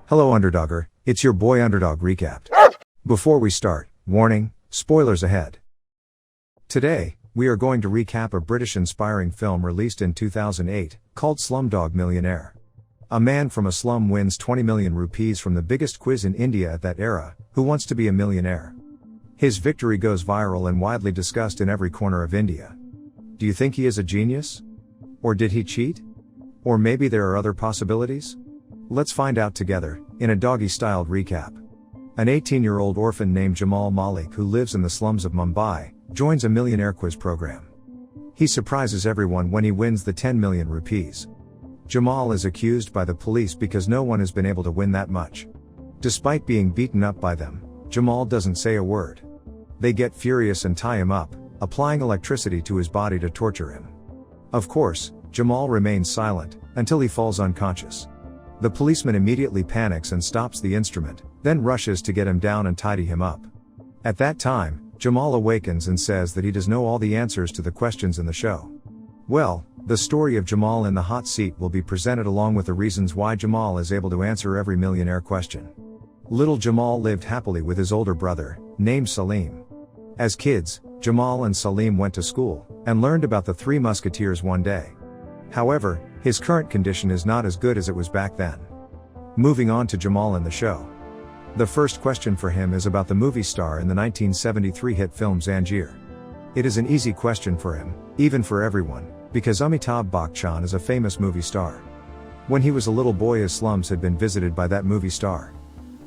Hello Underdogger, it's your boy Underdog Recapped. Before we start, warning, spoilers ahead. Today, we are going to recap a British-inspiring film released in 2008, called Slumdog Millionaire. A man from a slum wins 20 million rupees from the biggest quiz in India at that era, Who Wants to Be a Millionaire? His victory goes viral and widely discussed in every corner of India. Do you think he is a genius? Or did he cheat? Or maybe there are other possibilities? Let's find out together, in a doggy-styled recap. An 18-year-old orphan named Jamal Malik who lives in the slums of Mumbai, joins a millionaire quiz program. He surprises everyone when he wins the 10 million rupees. Jamal is accused by the police because no one has been able to win that much. Despite being beaten up by them, Jamal doesn't say a word. They get furious and tie him up, applying electricity to his body to torture him. Of course, Jamal remains silent, until he falls unconscious. The policeman immediately panics and stops the instrument, then rushes to get him down and tidy him up. At that time, Jamal awakens and says that he does know all the answers to the questions in the show. Well, the story of Jamal in the hot seat will be presented along with the reasons why Jamal is able to answer every millionaire question. Little Jamal lived happily with his older brother, named Salim. As kids, Jamal and Salim went to school, and learned about the Three Musketeers one day. However, his current condition is not as good as it was back then. Moving on to Jamal in the show. The first question for him is about the movie star in the 1973 hit film Zanjeer. It is an easy question for him, even for everyone, because Amitabh Bachchan is a famous movie star. When he was a little boy, his slums had been visited by that movie star.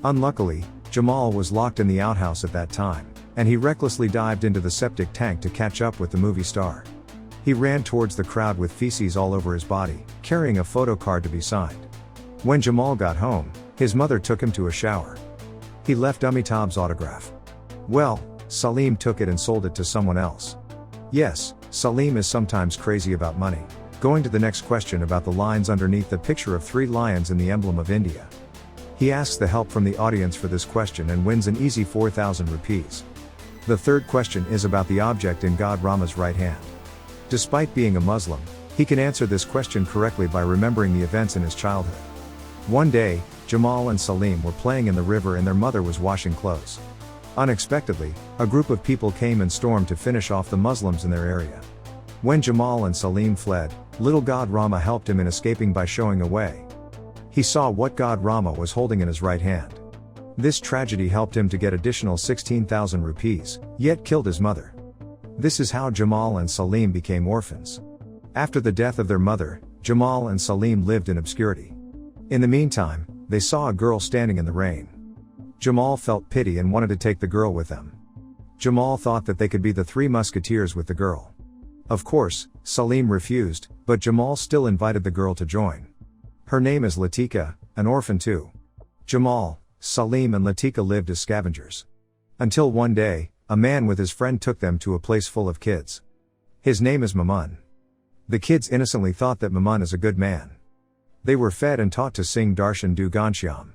Unluckily, Jamal was locked in the outhouse at that time, and he recklessly dived into the septic tank to catch up with the movie star. He ran towards the crowd with feces all over his body, carrying a photo card to be signed. When Jamal got home, his mother took him to a shower. He left Amitabh's autograph. Well, Salim took it and sold it to someone else. Yes, Salim is sometimes crazy about money. Going to the next question about the lines underneath the picture of 3 lions in the emblem of India. He asks the help from the audience for this question and wins an easy 4,000 rupees. The third question is about the object in God Rama's right hand. Despite being a Muslim, he can answer this question correctly by remembering the events in his childhood. One day, Jamal and Salim were playing in the river and their mother was washing clothes. Unexpectedly, a group of people came and stormed to finish off the Muslims in their area. When Jamal and Salim fled, little God Rama helped him in escaping by showing a way. He saw what God Rama was holding in his right hand. This tragedy helped him to get additional 16,000 rupees, yet killed his mother. This is how Jamal and Salim became orphans. After the death of their mother, Jamal and Salim lived in obscurity. In the meantime, they saw a girl standing in the rain. Jamal felt pity and wanted to take the girl with them. Jamal thought that they could be the 3 musketeers with the girl. Of course, Salim refused, but Jamal still invited the girl to join. Her name is Latika, an orphan too. Jamal, Salim and Latika lived as scavengers. Until one day, a man with his friend took them to a place full of kids. His name is Mamun. The kids innocently thought that Mamun is a good man. They were fed and taught to sing Darshan Du Ghanshyam.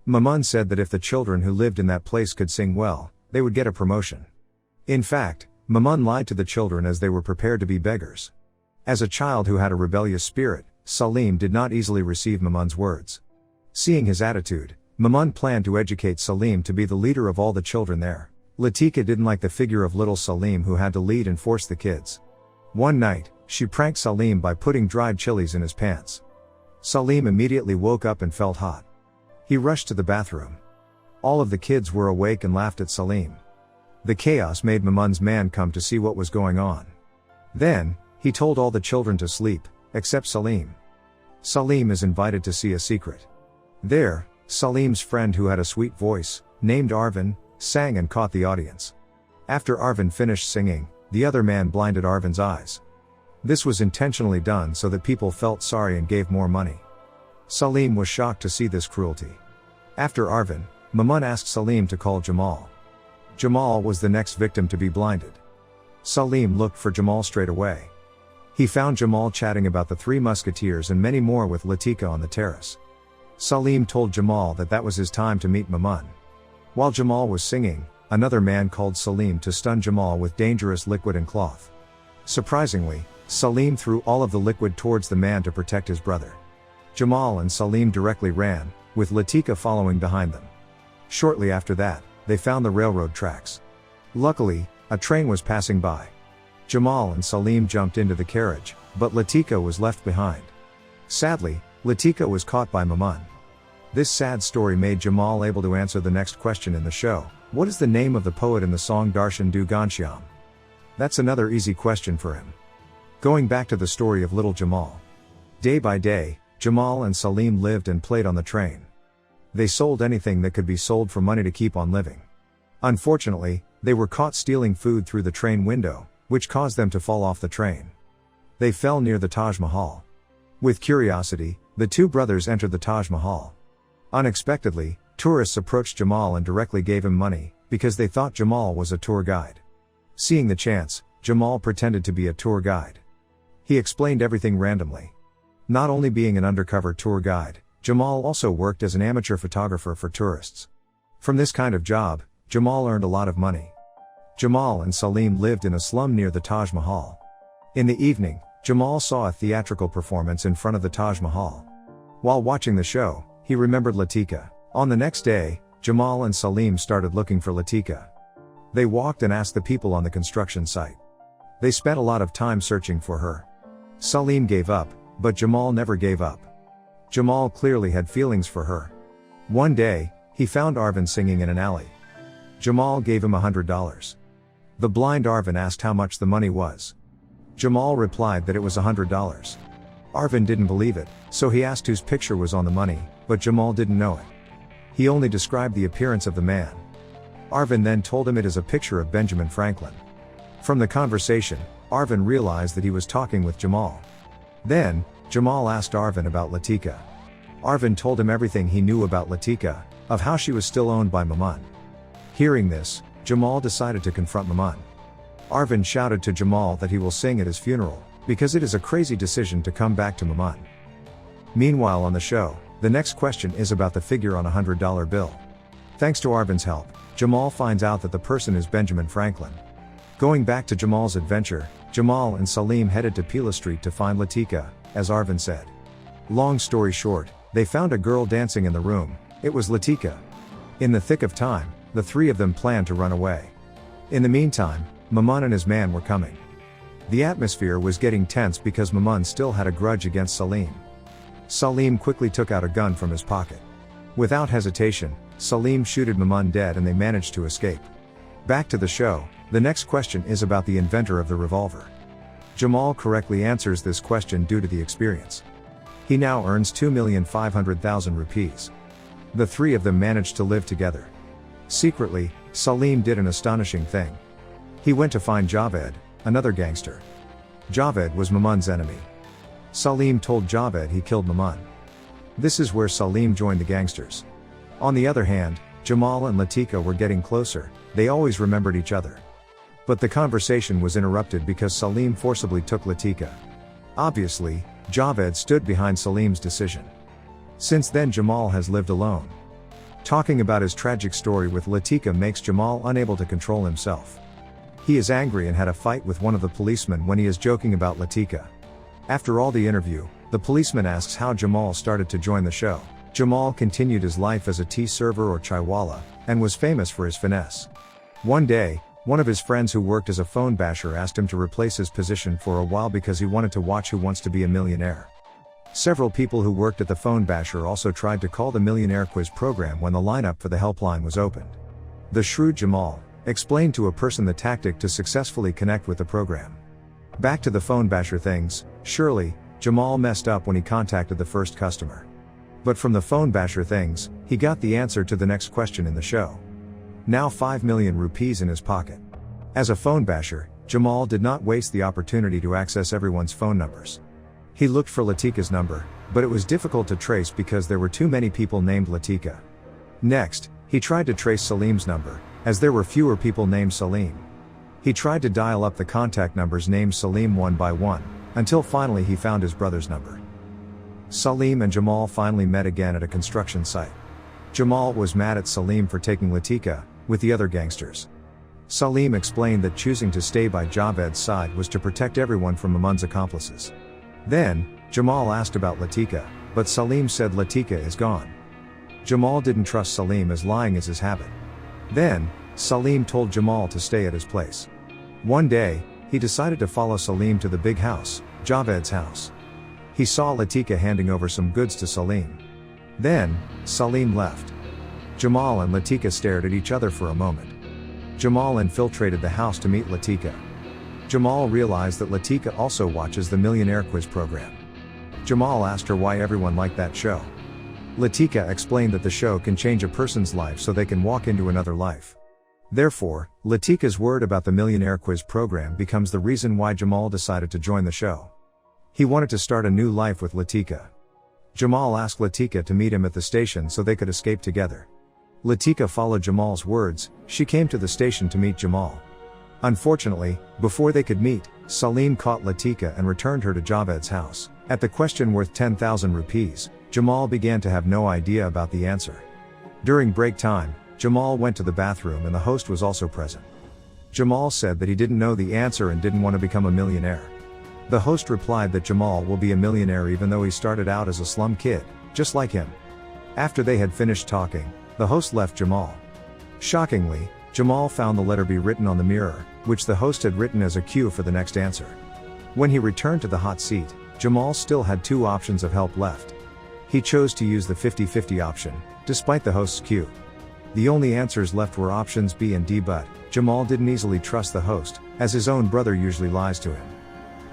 Mamun said that if the children who lived in that place could sing well, they would get a promotion. In fact, Mamun lied to the children as they were prepared to be beggars. As a child who had a rebellious spirit, Salim did not easily receive Mamun's words. Seeing his attitude, Mamun planned to educate Salim to be the leader of all the children there. Latika didn't like the figure of little Salim who had to lead and force the kids. One night, she pranked Salim by putting dried chilies in his pants. Salim immediately woke up and felt hot. He rushed to the bathroom. All of the kids were awake and laughed at Salim. The chaos made Mamun's man come to see what was going on. Then, he told all the children to sleep, except Salim. Salim is invited to see a secret. There, Salim's friend who had a sweet voice, named Arvin, sang and caught the audience. After Arvin finished singing, the other man blinded Arvin's eyes. This was intentionally done so that people felt sorry and gave more money. Salim was shocked to see this cruelty. After Arvin, Mamun asked Salim to call Jamal. Jamal was the next victim to be blinded. Salim looked for Jamal straight away. He found Jamal chatting about the 3 musketeers and many more with Latika on the terrace. Salim told Jamal that that was his time to meet Mamun. While Jamal was singing, another man called Salim to stun Jamal with dangerous liquid and cloth. Surprisingly, Salim threw all of the liquid towards the man to protect his brother. Jamal and Salim directly ran, with Latika following behind them. Shortly after that, they found the railroad tracks. Luckily, a train was passing by. Jamal and Salim jumped into the carriage, but Latika was left behind. Sadly, Latika was caught by Mamun. This sad story made Jamal able to answer the next question in the show: what is the name of the poet in the song Darshan Du Ghanshyam? That's another easy question for him. Going back to the story of little Jamal. Day by day, Jamal and Salim lived and played on the train. They sold anything that could be sold for money to keep on living. Unfortunately, they were caught stealing food through the train window, which caused them to fall off the train. They fell near the Taj Mahal. With curiosity, the two brothers entered the Taj Mahal. Unexpectedly, tourists approached Jamal and directly gave him money, because they thought Jamal was a tour guide. Seeing the chance, Jamal pretended to be a tour guide. He explained everything randomly. Not only being an undercover tour guide, Jamal also worked as an amateur photographer for tourists. From this kind of job, Jamal earned a lot of money. Jamal and Salim lived in a slum near the Taj Mahal. In the evening, Jamal saw a theatrical performance in front of the Taj Mahal. While watching the show, he remembered Latika. On the next day, Jamal and Salim started looking for Latika. They walked and asked the people on the construction site. They spent a lot of time searching for her. Salim gave up, but Jamal never gave up. Jamal clearly had feelings for her. One day, he found Arvin singing in an alley. Jamal gave him $100. The blind Arvin asked how much the money was. Jamal replied that it was $100. Arvin didn't believe it, so he asked whose picture was on the money, but Jamal didn't know it. He only described the appearance of the man. Arvin then told him it is a picture of Benjamin Franklin. From the conversation, Arvin realized that he was talking with Jamal. Then, Jamal asked Arvin about Latika. Arvin told him everything he knew about Latika, of how she was still owned by Mamun. Hearing this, Jamal decided to confront Mamun. Arvin shouted to Jamal that he will sing at his funeral, because it is a crazy decision to come back to Mamun. Meanwhile on the show, the next question is about the figure on a $100 bill. Thanks to Arvin's help, Jamal finds out that the person is Benjamin Franklin. Going back to Jamal's adventure, Jamal and Salim headed to Pila Street to find Latika, as Arvin said. Long story short, they found a girl dancing in the room. It was Latika. In the thick of time, the three of them planned to run away. In the meantime, Mamun and his man were coming. The atmosphere was getting tense because Mamun still had a grudge against Salim. Salim quickly took out a gun from his pocket. Without hesitation, Salim shooted Mamun dead and they managed to escape. Back to the show, the next question is about the inventor of the revolver. Jamal correctly answers this question due to the experience. He now earns 2,500,000 rupees. The three of them managed to live together. Secretly, Salim did an astonishing thing. He went to find Javed, another gangster. Javed was Mamun's enemy. Salim told Javed he killed Mamun. This is where Salim joined the gangsters. On the other hand, Jamal and Latika were getting closer, they always remembered each other. But the conversation was interrupted because Salim forcibly took Latika. Obviously, Javed stood behind Salim's decision. Since then Jamal has lived alone. Talking about his tragic story with Latika makes Jamal unable to control himself. He is angry and had a fight with one of the policemen when he is joking about Latika. After all the interview, the policeman asks how Jamal started to join the show. Jamal continued his life as a tea server or chaiwala, and was famous for his finesse. One day, one of his friends who worked as a phone basher asked him to replace his position for a while because he wanted to watch Who Wants to Be a Millionaire. Several people who worked at the phone basher also tried to call the Millionaire quiz program when the lineup for the helpline was opened. The shrewd Jamal explained to a person the tactic to successfully connect with the program. Back to the phone basher things, surely, Jamal messed up when he contacted the first customer. But from the phone basher things, he got the answer to the next question in the show. Now 5 million rupees in his pocket. As a phone basher, Jamal did not waste the opportunity to access everyone's phone numbers. He looked for Latika's number, but it was difficult to trace because there were too many people named Latika. Next, he tried to trace Salim's number, as there were fewer people named Salim. He tried to dial up the contact numbers named Salim one by one, until finally he found his brother's number. Salim and Jamal finally met again at a construction site. Jamal was mad at Salim for taking Latika, with the other gangsters. Salim explained that choosing to stay by Javed's side was to protect everyone from Mamun's accomplices. Then, Jamal asked about Latika, but Salim said Latika is gone. Jamal didn't trust Salim as lying is his habit. Then, Salim told Jamal to stay at his place. One day, he decided to follow Salim to the big house, Javed's house. He saw Latika handing over some goods to Salim. Then, Salim left. Jamal and Latika stared at each other for a moment. Jamal infiltrated the house to meet Latika. Jamal realized that Latika also watches the Millionaire quiz program. Jamal asked her why everyone liked that show. Latika explained that the show can change a person's life so they can walk into another life. Therefore, Latika's word about the Millionaire quiz program becomes the reason why Jamal decided to join the show. He wanted to start a new life with Latika. Jamal asked Latika to meet him at the station so they could escape together. Latika followed Jamal's words. She came to the station to meet Jamal. Unfortunately, before they could meet, Salim caught Latika and returned her to Javed's house. At the question worth 10,000 rupees, Jamal began to have no idea about the answer. During break time, Jamal went to the bathroom and the host was also present. Jamal said that he didn't know the answer and didn't want to become a millionaire. The host replied that Jamal will be a millionaire even though he started out as a slum kid, just like him. After they had finished talking, the host left Jamal. Shockingly, Jamal found the letter B written on the mirror, which the host had written as a cue for the next answer. When he returned to the hot seat, Jamal still had two options of help left. He chose to use the 50-50 option, despite the host's cue. The only answers left were options B and D, but Jamal didn't easily trust the host, as his own brother usually lies to him.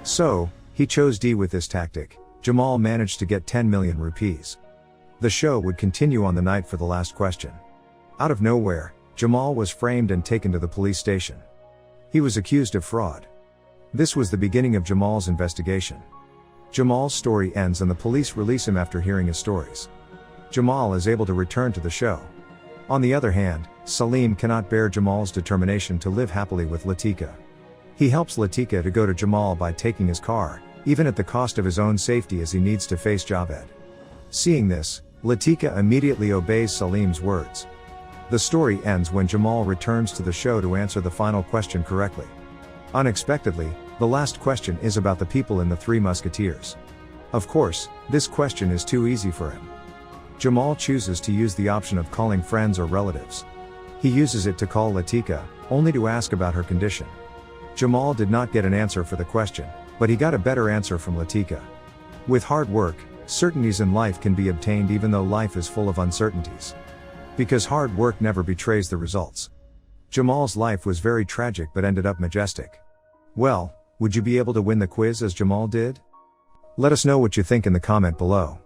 So, he chose D. With this tactic, Jamal managed to get 10 million rupees. The show would continue on the night for the last question. Out of nowhere, Jamal was framed and taken to the police station. He was accused of fraud. This was the beginning of Jamal's investigation. Jamal's story ends and the police release him after hearing his stories. Jamal is able to return to the show. On the other hand, Salim cannot bear Jamal's determination to live happily with Latika. He helps Latika to go to Jamal by taking his car, even at the cost of his own safety as he needs to face Javed. Seeing this, Latika immediately obeys Salim's words. The story ends when Jamal returns to the show to answer the final question correctly. Unexpectedly, the last question is about the people in the Three Musketeers. Of course, this question is too easy for him. Jamal chooses to use the option of calling friends or relatives. He uses it to call Latika, only to ask about her condition. Jamal did not get an answer for the question, but he got a better answer from Latika. With hard work, certainties in life can be obtained even though life is full of uncertainties. Because hard work never betrays the results. Jamal's life was very tragic but ended up majestic. Well, would you be able to win the quiz as Jamal did? Let us know what you think in the comment below.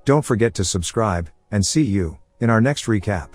Don't forget to subscribe, and see you in our next recap.